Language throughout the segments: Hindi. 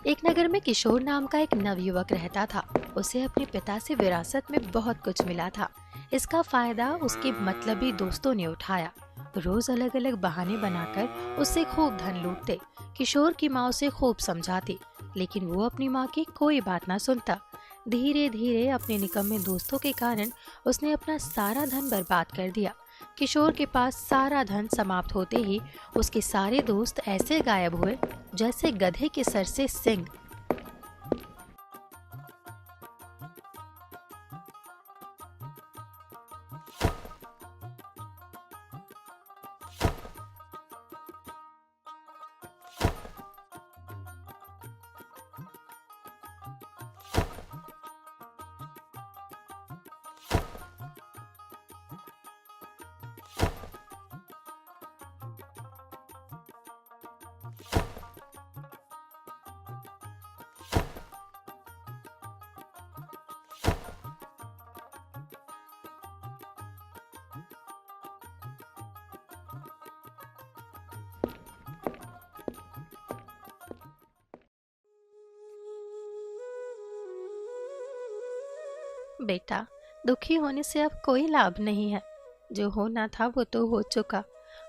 एक नगर में किशोर नाम का एक नवयुवक रहता था। उसे अपने पिता से विरासत में बहुत कुछ मिला था। इसका फायदा उसके मतलबी दोस्तों ने उठाया। रोज अलग अलग बहाने बनाकर उससे खूब धन लूटते। किशोर की माँ उसे खूब समझाती, लेकिन वो अपनी माँ की कोई बात ना सुनता। धीरे धीरे अपने निकम्मे दोस्तों के कारण उसने अपना सारा धन बर्बाद कर दिया। किशोर के पास सारा धन समाप्त होते ही उसके सारे दोस्त ऐसे गायब हुए जैसे गधे के सर से सिंग। बेटा, दुखी होने से अब कोई लाभ नहीं है। जो होना था वो तो हो चुका।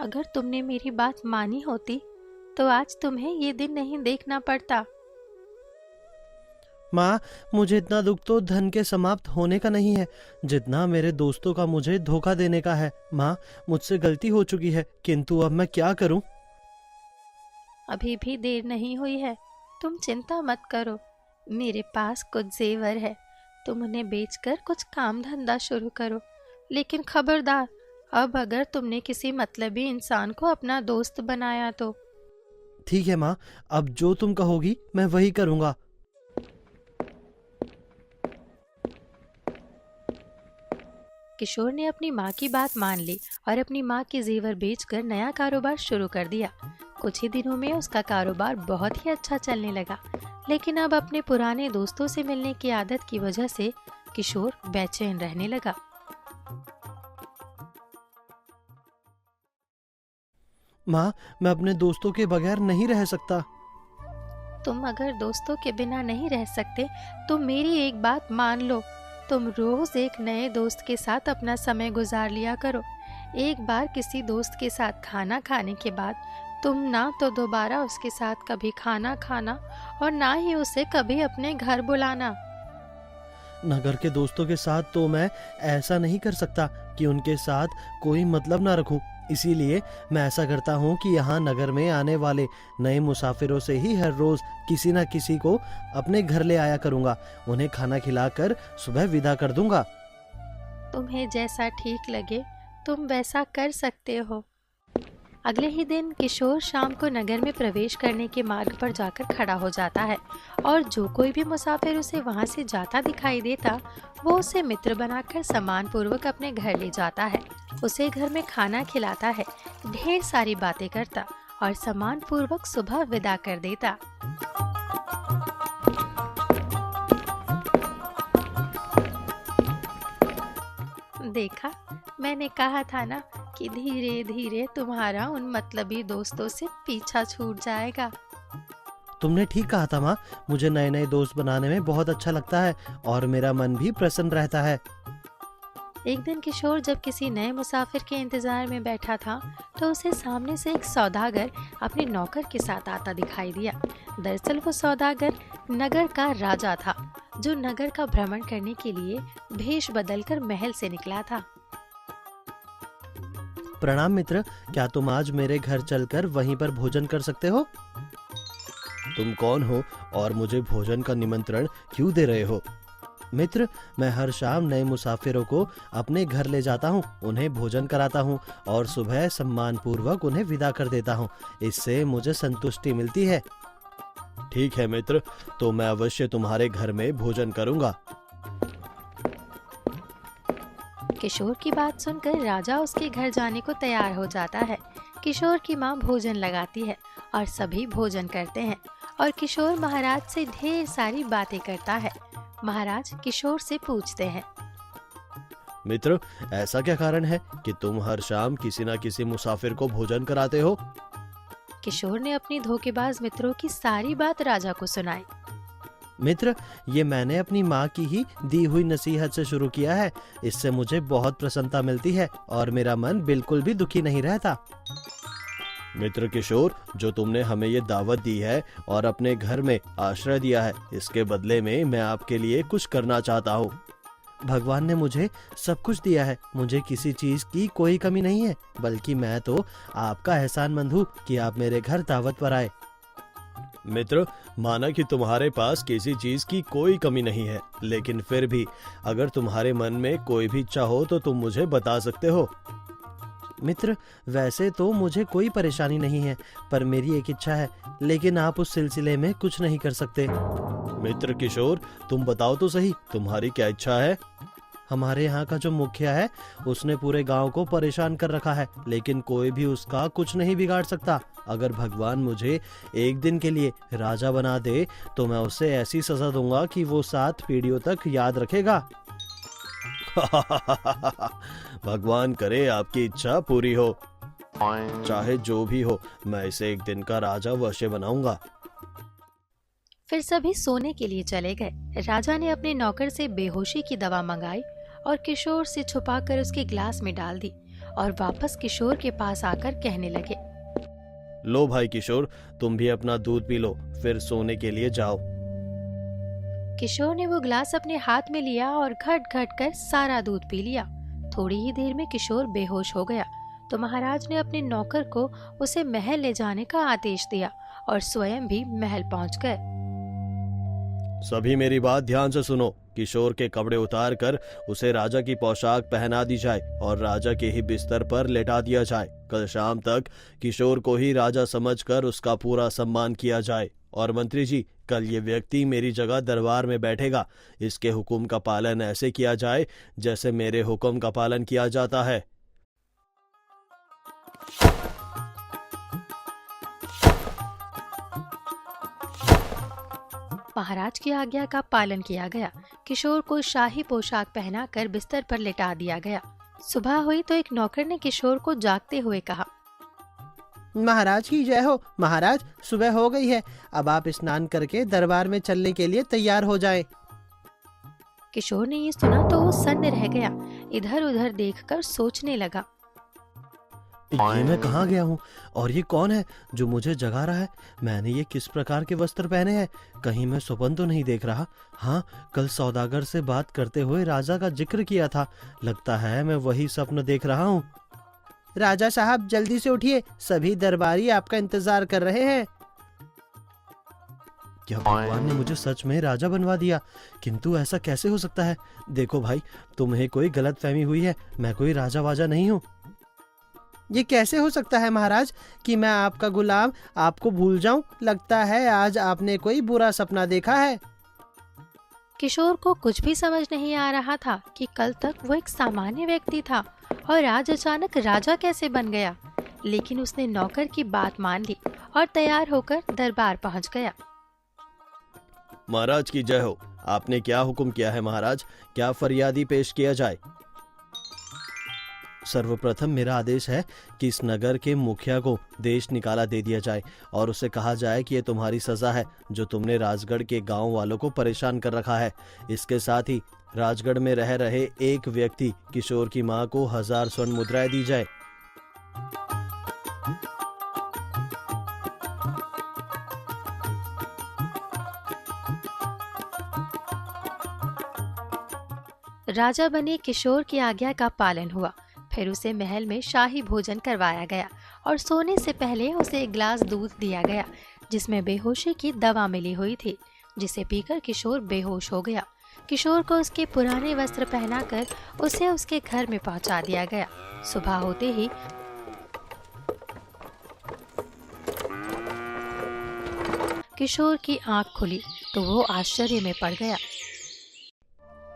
अगर तुमने मेरी बात मानी होती तो आज तुम्हें ये दिन नहीं देखना पड़ता। माँ, मुझे इतना दुख तो धन के समाप्त होने का नहीं है जितना मेरे दोस्तों का मुझे धोखा देने का है। माँ, मुझसे गलती हो चुकी है, किंतु अब मैं क्या करूँ? अभी भी देर नहीं हुई है। तुम चिंता मत करो। मेरे पास कुछ जेवर है। तुम उन्हें बेचकर कुछ काम धंधा शुरू करो। लेकिन खबरदार, अब अगर तुमने किसी मतलबी इंसान को अपना दोस्त बनाया तो। ठीक है माँ, अब जो तुम कहोगी मैं वही करूँगा। किशोर ने अपनी माँ की बात मान ली और अपनी माँ के जेवर बेचकर नया कारोबार शुरू कर दिया। कुछ ही दिनों में उसका कारोबार बहुत ही अच्छा चलने लगा। लेकिन अब अपने पुराने दोस्तों से मिलने की आदत की वजह से किशोर बेचैन रहने लगा। माँ, मैं अपने दोस्तों के बगैर नहीं रह सकता। तुम अगर दोस्तों के बिना नहीं रह सकते तो मेरी एक बात मान लो। तुम रोज एक नए दोस्त के साथ अपना समय गुजार लिया करो। एक बार किसी दोस्त के साथ खाना खाने के बाद तुम ना तो दोबारा उसके साथ कभी खाना खाना और ना ही उसे कभी अपने घर बुलाना। नगर के दोस्तों के साथ तो मैं ऐसा नहीं कर सकता कि उनके साथ कोई मतलब ना रखूं। इसीलिए मैं ऐसा करता हूं कि यहाँ नगर में आने वाले नए मुसाफिरों से ही हर रोज किसी न किसी को अपने घर ले आया करूंगा। उन्हें खाना खिलाकर सुबह विदा कर दूंगा। तुम्हें जैसा ठीक लगे तुम वैसा कर सकते हो। अगले ही दिन किशोर शाम को नगर में प्रवेश करने के मार्ग पर जाकर खड़ा हो जाता है और जो कोई भी मुसाफिर उसे वहां से जाता दिखाई देता वो उसे मित्र बनाकर सम्मान पूर्वक अपने घर ले जाता है। उसे घर में खाना खिलाता है, ढेर सारी बातें करता और सम्मान पूर्वक सुबह विदा कर देता। देखा, मैंने कहा था ना कि धीरे धीरे तुम्हारा उन मतलबी दोस्तों से पीछा छूट जाएगा। तुमने ठीक कहा था माँ, मुझे नए नए दोस्त बनाने में बहुत अच्छा लगता है और मेरा मन भी प्रसन्न रहता है। एक दिन किशोर जब किसी नए मुसाफिर के इंतजार में बैठा था तो उसे सामने से एक सौदागर अपने नौकर के साथ आता दिखाई दिया। दरअसल वो सौदागर नगर का राजा था जो नगर का भ्रमण करने के लिए भेष बदलकर महल से निकला था। प्रणाम मित्र, क्या तुम आज मेरे घर चलकर वहीं पर भोजन कर सकते हो? तुम कौन हो और मुझे भोजन का निमंत्रण क्यों दे रहे हो? मित्र, मैं हर शाम नए मुसाफिरों को अपने घर ले जाता हूँ, उन्हें भोजन कराता हूँ और सुबह सम्मान पूर्वक उन्हें विदा कर देता हूँ। इससे मुझे संतुष्टि मिलती है। ठीक है मित्र, तो मैं अवश्य तुम्हारे घर में भोजन करूंगा। किशोर की बात सुनकर राजा उसके घर जाने को तैयार हो जाता है। किशोर की माँ भोजन लगाती है और सभी भोजन करते हैं और किशोर महाराज से ढेर सारी बातें करता है। महाराज किशोर से पूछते हैं, मित्र, ऐसा क्या कारण है कि तुम हर शाम किसी न किसी मुसाफिर को भोजन कराते हो? किशोर ने अपनी धोखेबाज मित्रों की सारी बात राजा को सुनाई। मित्र, ये मैंने अपनी माँ की ही दी हुई नसीहत से शुरू किया है। इससे मुझे बहुत प्रसन्नता मिलती है और मेरा मन बिल्कुल भी दुखी नहीं रहता। मित्र किशोर, जो तुमने हमें ये दावत दी है और अपने घर में आश्रय दिया है, इसके बदले में मैं आपके लिए कुछ करना चाहता हूँ। भगवान ने मुझे सब कुछ दिया है, मुझे किसी चीज की कोई कमी नहीं है, बल्कि मैं तो आपका एहसानमंद हूँ कि आप मेरे घर दावत पर आए। मित्र, माना कि तुम्हारे पास किसी चीज की कोई कमी नहीं है, लेकिन फिर भी अगर तुम्हारे मन में कोई भी इच्छा हो तो तुम मुझे बता सकते हो। मित्र, वैसे तो मुझे कोई परेशानी नहीं है, पर मेरी एक इच्छा है, लेकिन आप उस सिलसिले में कुछ नहीं कर सकते। मित्र किशोर, तुम बताओ तो सही, तुम्हारी क्या इच्छा है? हमारे यहाँ का जो मुखिया है, उसने पूरे गांव को परेशान कर रखा है, लेकिन कोई भी उसका कुछ नहीं बिगाड़ सकता। अगर भगवान मुझे एक दिन के लिए राजा बना दे तो मैं उसे ऐसी सजा दूंगा कि वो 7 पीढ़ियों तक याद रखेगा। भगवान करे आपकी इच्छा पूरी हो। चाहे जो भी हो, मैं इसे एक दिन का राजा अवश्य बनाऊंगा। फिर सभी सोने के लिए चले गए। राजा ने अपने नौकर से बेहोशी की दवा मंगाई और किशोर से छुपाकर उसके गिलास में डाल दी और वापस किशोर के पास आकर कहने लगे, लो भाई किशोर, तुम भी अपना दूध पी लो, फिर सोने के लिए जाओ। किशोर ने वो गिलास अपने हाथ में लिया और घट घट कर सारा दूध पी लिया। थोड़ी ही देर में किशोर बेहोश हो गया तो महाराज ने अपने नौकर को उसे महल ले जाने का आदेश दिया और स्वयं भी महल पहुंच गए। सभी मेरी बात ध्यान से सुनो। किशोर के कपड़े उतार कर उसे राजा की पोशाक पहना दी जाए और राजा के ही बिस्तर पर लेटा दिया जाए। कल शाम तक किशोर को ही राजा समझकर उसका पूरा सम्मान किया जाए। और मंत्री जी, कल ये व्यक्ति मेरी जगह दरबार में बैठेगा। इसके हुक्म का पालन ऐसे किया जाए जैसे मेरे हुक्म का पालन किया जाता है। महाराज की आज्ञा का पालन किया गया। किशोर को शाही पोशाक पहनाकर बिस्तर पर लेटा दिया गया। सुबह हुई तो एक नौकर ने किशोर को जागते हुए कहा, महाराज की जय हो। महाराज, सुबह हो गई है, अब आप स्नान करके दरबार में चलने के लिए तैयार हो जाएं। किशोर ने ये सुना तो वो सन्न रह गया। इधर उधर देखकर सोचने लगा, ये मैं कहाँ गया हूँ और ये कौन है जो मुझे जगा रहा है? मैंने ये किस प्रकार के वस्त्र पहने हैं? कहीं मैं स्वप्न तो नहीं देख रहा? हाँ, कल सौदागर से बात करते हुए राजा का जिक्र किया था। लगता है मैं वही स्वप्न देख रहा हूँ। राजा साहब, जल्दी से उठिए, सभी दरबारी आपका इंतजार कर रहे हैं। क्या भगवान ने मुझे सच में राजा बनवा दिया? किंतु ऐसा कैसे हो सकता है? देखो भाई, तुम्हें कोई गलतफहमी हुई है, मैं कोई राजा वाजा नहीं हूँ। ये कैसे हो सकता है महाराज कि मैं आपका गुलाम आपको भूल जाऊं? लगता है आज आपने कोई बुरा सपना देखा है। किशोर को कुछ भी समझ नहीं आ रहा था कि कल तक वो एक सामान्य व्यक्ति था और आज अचानक राजा कैसे बन गया। लेकिन उसने नौकर की बात मान ली और तैयार होकर दरबार पहुंच गया। महाराज की जय हो। आपने क्या हुक्म किया है महाराज? क्या फरियादी पेश किया जाए? सर्वप्रथम मेरा आदेश है कि इस नगर के मुखिया को देश निकाला दे दिया जाए और उसे कहा जाए कि ये तुम्हारी सजा है जो तुमने राजगढ़ के गांव वालों को परेशान कर रखा है। इसके साथ ही राजगढ़ में रह रहे एक व्यक्ति किशोर की मां को 1000 स्वर्ण मुद्राएं दी जाए। राजा बने किशोर की आज्ञा का पालन हुआ। फिर उसे महल में शाही भोजन करवाया गया और सोने से पहले उसे एक गिलास दूध दिया गया जिसमें बेहोशी की दवा मिली हुई थी, जिसे पीकर किशोर बेहोश हो गया। किशोर को उसके पुराने वस्त्र पहनाकर उसे उसके घर में पहुंचा दिया गया। सुबह होते ही किशोर की आंख खुली तो वो आश्चर्य में पड़ गया।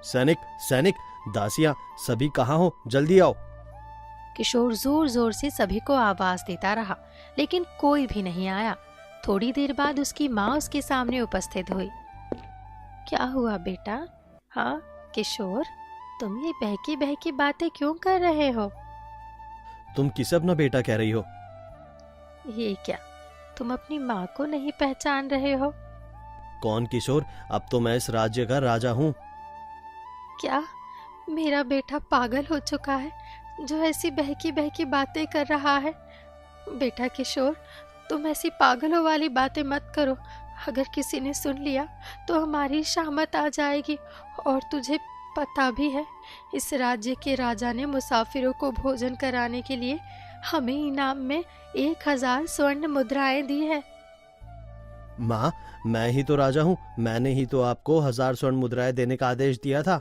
सैनिक, सैनिक, दासियां, सभी कहाँ हो? जल्दी आओ। किशोर जोर जोर से सभी को आवाज देता रहा, लेकिन कोई भी नहीं आया। थोड़ी देर बाद उसकी माँ उसके सामने उपस्थित हुई। क्या हुआ बेटा? हाँ किशोर, तुम ये बहकी बहकी बातें क्यों कर रहे हो? तुम किसे अपना बेटा कह रही हो? ये क्या, तुम अपनी माँ को नहीं पहचान रहे हो? कौन किशोर? अब तो मैं इस राज्य का राजा हूँ। क्या मेरा बेटा पागल हो चुका है जो ऐसी बहकी बहकी बातें कर रहा है? बेटा किशोर, तुम ऐसी पागलों वाली बातें मत करो। अगर किसी ने सुन लिया तो हमारी शामत आ जाएगी। और तुझे पता भी है, इस राज्य के राजा ने मुसाफिरों को भोजन कराने के लिए हमें इनाम में 1000 स्वर्ण मुद्राएं दी है। माँ, मैं ही तो राजा हूँ। मैंने ही तो आपको 1000 स्वर्ण मुद्राएं देने का आदेश दिया था।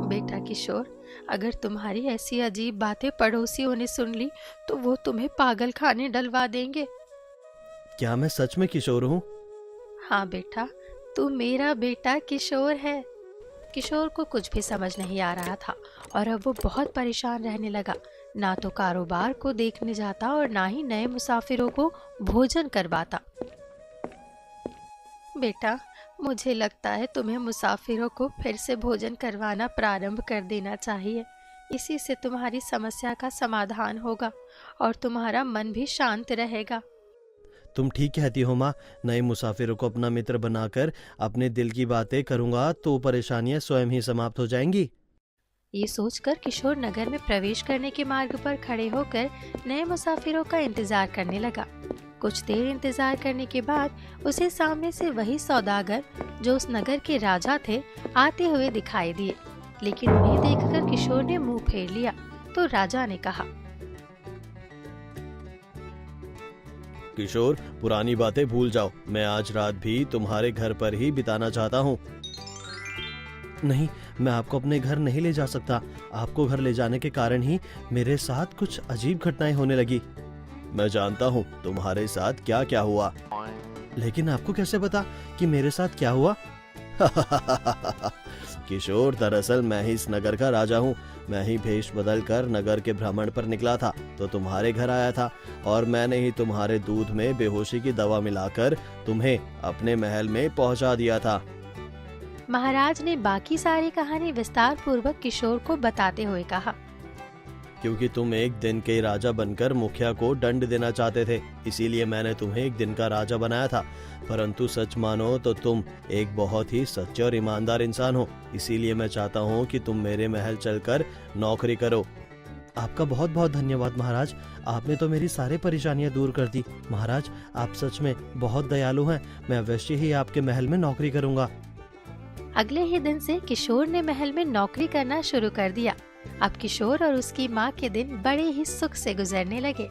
बेटा किशोर, अगर तुम्हारी ऐसी अजीब बातें पड़ोसियों ने सुन ली तो वो तुम्हें पागल खाने डलवा देंगे। क्या मैं सच में किशोर हूँ? हाँ बेटा, तू मेरा बेटा किशोर है। किशोर को कुछ भी समझ नहीं आ रहा था और अब वो बहुत परेशान रहने लगा। ना तो कारोबार को देखने जाता और ना ही नए मुसाफिरों को भोजन करवाता। बेटा, मुझे लगता है तुम्हें मुसाफिरों को फिर से भोजन करवाना प्रारंभ कर देना चाहिए। इसी से तुम्हारी समस्या का समाधान होगा और तुम्हारा मन भी शांत रहेगा। तुम ठीक कहती हो माँ। नए मुसाफिरों को अपना मित्र बनाकर अपने दिल की बातें करूंगा तो परेशानियां स्वयं ही समाप्त हो जाएंगी। ये सोचकर किशोर नगर में प्रवेश करने के मार्ग पर खड़े होकर नए मुसाफिरों का इंतजार करने लगा। कुछ देर इंतजार करने के बाद उसे सामने से वही सौदागर जो उस नगर के राजा थे आते हुए दिखाई दिए। लेकिन उन्हें देखकर किशोर ने मुंह फेर लिया तो राजा ने कहा, किशोर, पुरानी बातें भूल जाओ। मैं आज रात भी तुम्हारे घर पर ही बिताना चाहता हूँ। नहीं, मैं आपको अपने घर नहीं ले जा सकता। आपको घर ले जाने के कारण ही मेरे साथ कुछ अजीब घटनाएं होने लगी। मैं जानता हूँ तुम्हारे साथ क्या क्या हुआ। लेकिन आपको कैसे पता कि मेरे साथ क्या हुआ? किशोर, दरअसल मैं ही इस नगर का राजा हूँ। मैं ही भेष बदल कर नगर के भ्रमण पर निकला था तो तुम्हारे घर आया था और मैंने ही तुम्हारे दूध में बेहोशी की दवा मिलाकर तुम्हें अपने महल में पहुंचा दिया था। महाराज ने बाकी सारी कहानी विस्तार पूर्वक किशोर को बताते हुए कहा, क्योंकि तुम एक दिन के राजा बनकर मुखिया को दंड देना चाहते थे, इसीलिए मैंने तुम्हें एक दिन का राजा बनाया था। परंतु सच मानो तो तुम एक बहुत ही सच्चे और ईमानदार इंसान हो, इसीलिए मैं चाहता हूँ कि तुम मेरे महल चलकर नौकरी करो। आपका बहुत बहुत धन्यवाद महाराज। आपने तो मेरी सारी परेशानियां दूर कर दी। महाराज, आप सच में बहुत दयालु हैं। मैं अवश्य ही आपके महल में नौकरी करूंगा। अगले ही दिन से किशोर ने महल में नौकरी करना शुरू कर दिया। अब किशोर और उसकी माँ के दिन बड़े ही सुख से गुजरने लगे।